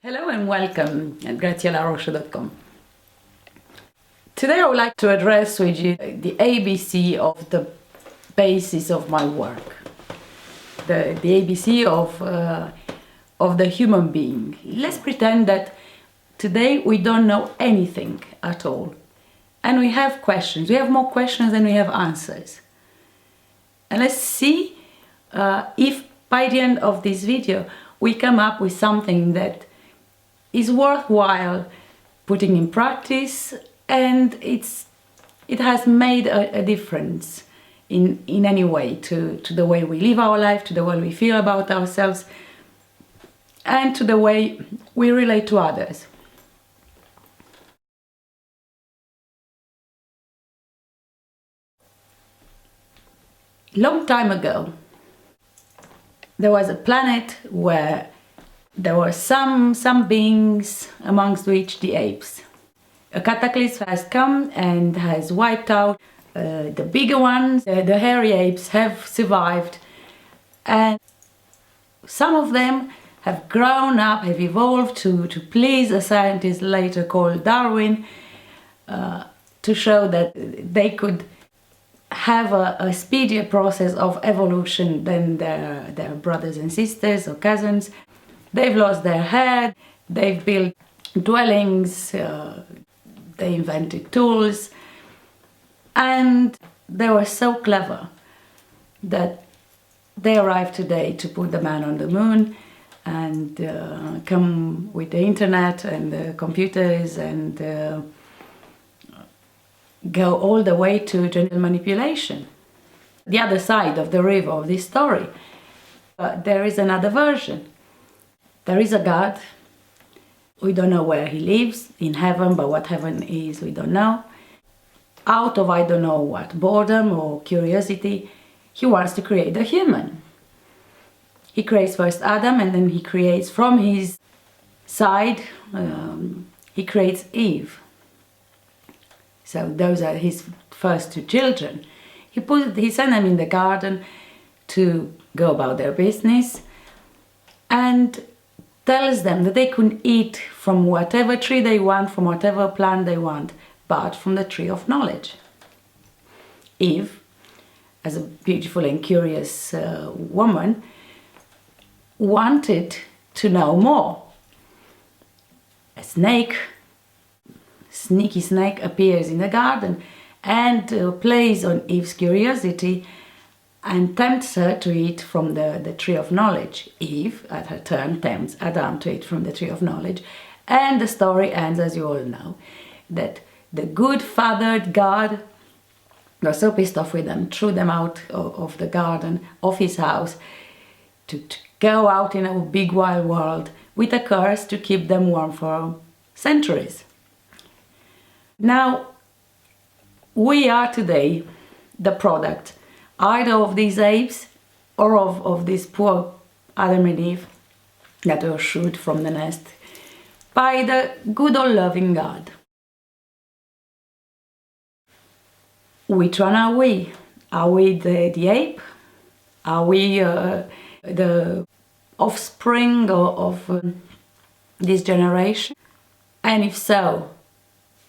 Hello and welcome at gratielarosu.com. Today I would like to address with you the ABC of the basis of my work, the ABC of the human being. Let's pretend that today we don't know anything at all, and we have questions. We have more questions than we have answers. And let's see if by the end of this video we come up with something that is worthwhile putting in practice, and it has made a difference in any way to the way we live our life, to the way we feel about ourselves, and to the way we relate to others. Long time ago, there was a planet where there were some beings, amongst which the apes. A cataclysm has come and has wiped out the bigger ones. The hairy apes have survived, and some of them have grown up, have evolved to please a scientist later called Darwin, to show that they could have a speedier process of evolution than their brothers and sisters or cousins. They've lost their hair, they've built dwellings, they invented tools, and they were so clever that they arrived today to put the man on the moon and come with the internet and the computers and go all the way to gender manipulation. The other side of the river of this story, there is another version. There is a God. We don't know where he lives, in heaven, but what heaven is we don't know. Out of I don't know what, boredom or curiosity, he wants to create a human. He creates first Adam, and then he creates from his side, he creates Eve. So those are his first two children. He sent them in the garden to go about their business, and tells them that they could eat from whatever tree they want, from whatever plant they want, but from the tree of knowledge. Eve, as a beautiful and curious woman, wanted to know more. A sneaky snake appears in the garden and plays on Eve's curiosity and tempts her to eat from the tree of knowledge. Eve, at her turn, tempts Adam to eat from the tree of knowledge, and the story ends, as you all know, that the good-fathered God got so pissed off with them, threw them out of the garden, of his house, to go out in a big wild world with a curse to keep them warm for centuries. Now, we are today the product either of these apes or of this poor Adam and Eve that were shooed from the nest by the good old loving God. Which one are we? Are we the ape? Are we the offspring of this generation? And if so,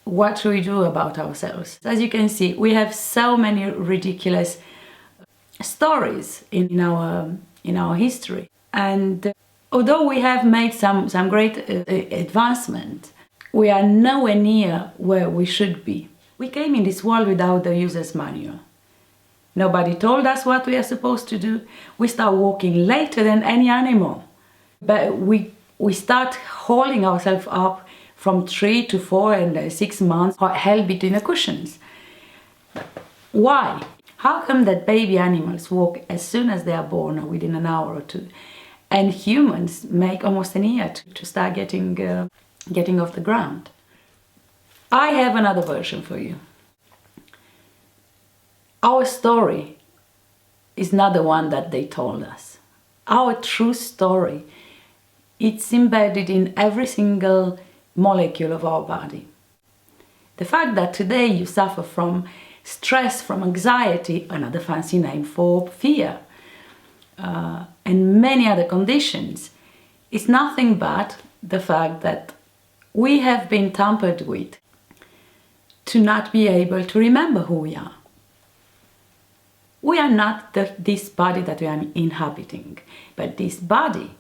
what should we do about ourselves? As you can see, we have so many ridiculous stories in our history, and although we have made some great advancement, we are nowhere near where we should be. We came in this world without the user's manual. Nobody told us what we are supposed to do. We start walking later than any animal, but we start holding ourselves up from 3 to 4 and 6 months, held between the cushions. Why? How come that baby animals walk as soon as they are born, or within an hour or two, and humans make almost a year to start getting off the ground? I have another version for you. Our story is not the one that they told us. Our true story, it's embedded in every single molecule of our body. The fact that today you suffer from stress, from anxiety, another fancy name for fear, and many other conditions, is nothing but the fact that we have been tampered with to not be able to remember who we are. We are not this body that we are inhabiting, but this body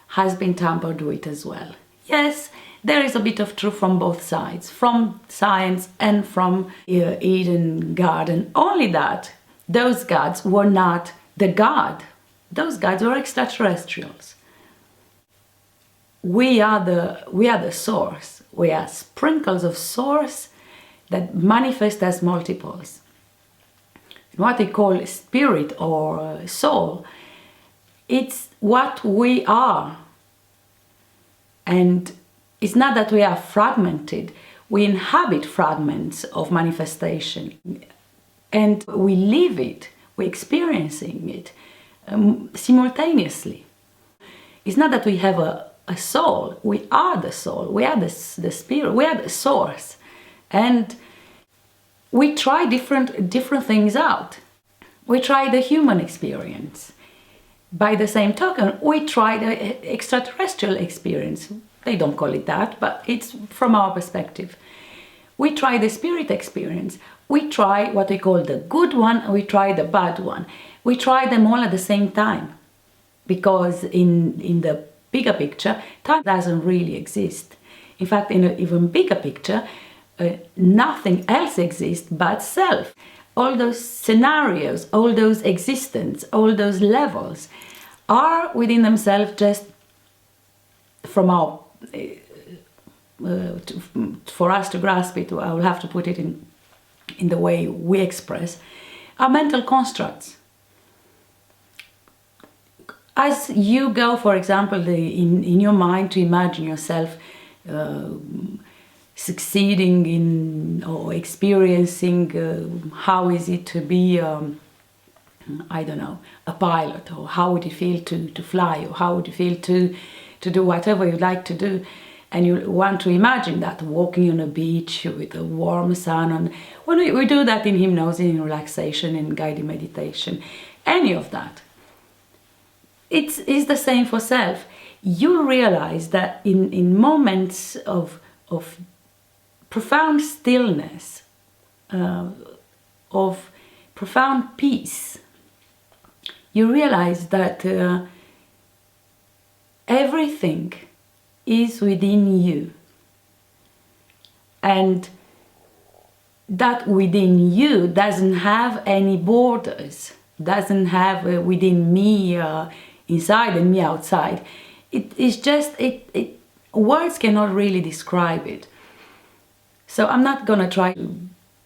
has been tampered with as well. Yes, there is a bit of truth from both sides, from science and from Eden garden. Only that those gods were not the God. Those gods were extraterrestrials. We are the source. We are sprinkles of source that manifest as multiples. What they call spirit or soul, it's what we are. And it's not that we are fragmented, we inhabit fragments of manifestation. And we live it, we're experiencing it simultaneously. It's not that we have a soul, we are the soul, we are the spirit, we are the source. And we try different things out. We try the human experience. By the same token, we try the extraterrestrial experience. They don't call it that, but it's from our perspective. We try the spirit experience. We try what we call the good one, and we try the bad one. We try them all at the same time. Because in the bigger picture, time doesn't really exist. In fact, in an even bigger picture, nothing else exists but self. All those scenarios, all those existence, all those levels are within themselves just from our, for us to grasp it, I will have to put it in the way we express, are mental constructs. As you go, for example, in your mind to imagine yourself succeeding in or experiencing how is it to be, I don't know, a pilot, or how would it feel to fly, or how would it feel to do whatever you'd like to do, and you want to imagine that walking on a beach with a warm sun. And when we do that in hypnosis, in relaxation, in guided meditation, any of that, it's the same for self. You realize that in moments of profound stillness, of profound peace, you realize that everything is within you, and that within you doesn't have any borders, doesn't have within me inside and me outside. It is just, words cannot really describe it. So I'm not gonna try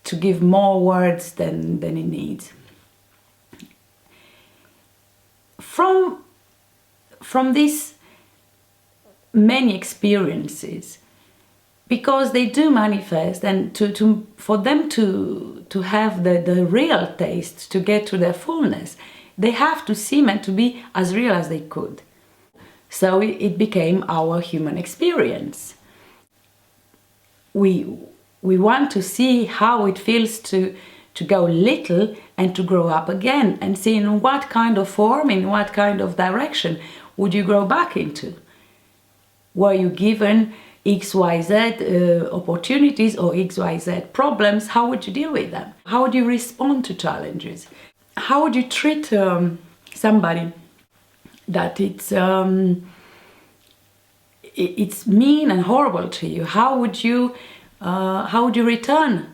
to give more words than it needs. From these many experiences, because they do manifest, and for them to have the real taste, to get to their fullness, they have to seem and to be as real as they could. So it became our human experience. We want to see how it feels to go little and to grow up again, and see in what kind of form, in what kind of direction would you grow back into. Were you given XYZ opportunities or XYZ problems? How would you deal with them? How would you respond to challenges? How would you treat somebody that it's mean and horrible to you? How would you return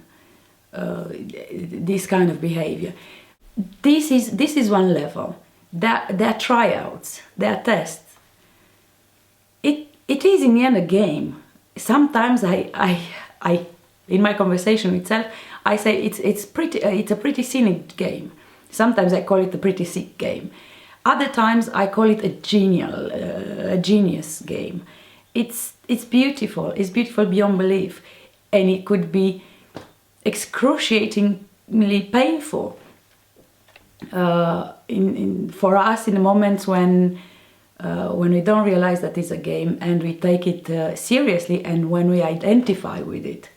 this kind of behavior? This is one level. They're tryouts, they're tests. It is in the end a game. Sometimes I in my conversation itself, I say it's a pretty scenic game. Sometimes I call it the pretty sick game. Other times I call it a genius game. It's beautiful. It's beautiful beyond belief, and it could be excruciatingly painful for us in the moments when we don't realize that it's a game, and we take it seriously, and when we identify with it,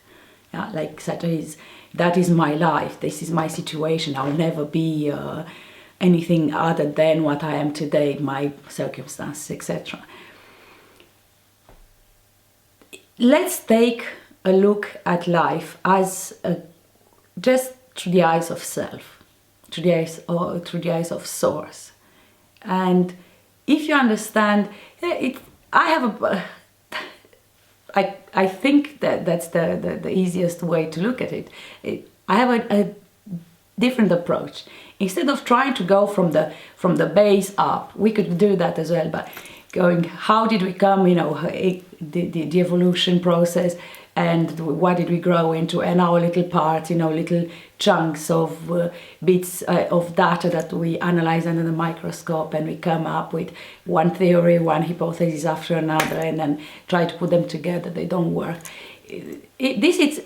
like that is my life, this is my situation, I'll never be anything other than what I am today, my circumstances, etc. let's take a look at life as just through the eyes of self, through the eyes of source. And if you understand, I think that's the easiest way to look at it. I have a different approach. Instead of trying to go from the base up, we could do that as well, but going, how did we come, the evolution process, and what did we grow into, and our little parts, little chunks of bits of data that we analyze under the microscope, and we come up with one theory, one hypothesis after another, and then try to put them together. They don't work. This is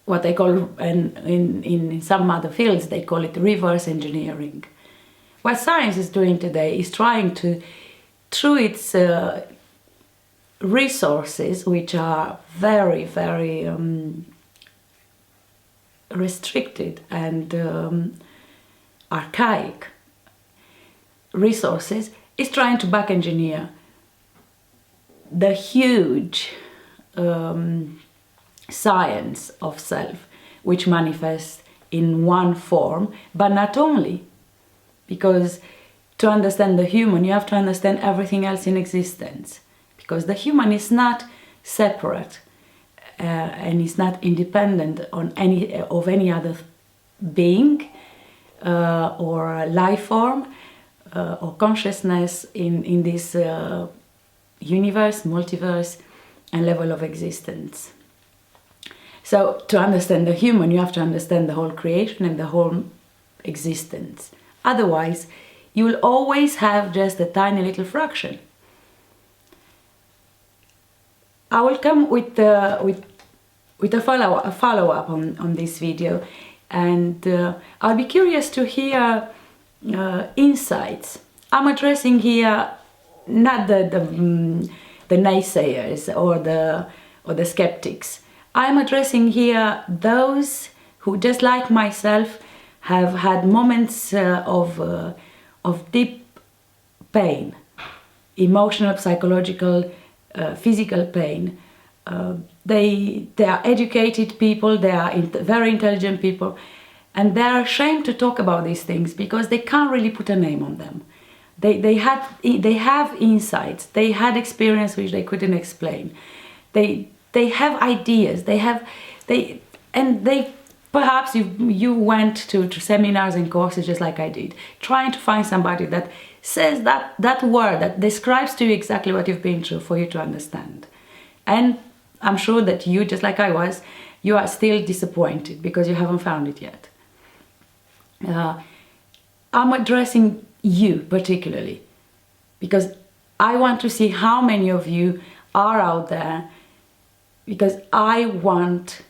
what they call, and in some other fields they call it reverse engineering. What science is doing today is trying to, through its resources, which are very, very restricted and archaic resources, is trying to back engineer the huge science of self, which manifests in one form, but not only. Because to understand the human, you have to understand everything else in existence. Because the human is not separate and is not independent of any other being or life form or consciousness in this universe, multiverse, and level of existence. So to understand the human, you have to understand the whole creation and the whole existence. Otherwise, you will always have just a tiny little fraction. I will come with a follow-up on this video, and I'll be curious to hear insights. I'm addressing here not the naysayers or the skeptics. I'm addressing here those who, just like myself, have had moments of deep pain, emotional, psychological, physical pain. They are educated people, they are very intelligent people, and they are ashamed to talk about these things because they can't really put a name on them. They have insights, they had experience which they couldn't explain. They have ideas, perhaps you went to seminars and courses just like I did, trying to find somebody that says that word, that describes to you exactly what you've been through for you to understand. And I'm sure that you, just like I was, you are still disappointed because you haven't found it yet. I'm addressing you particularly because I want to see how many of you are out there, because I want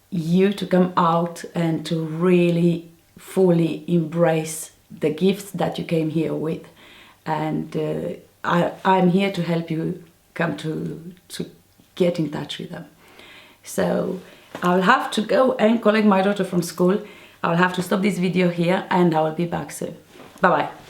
you to come out and to really fully embrace the gifts that you came here with. And I'm here to help you come to get in touch with them. So I'll have to go and collect my daughter from school. I'll have to stop this video here, and I will be back soon. Bye-bye.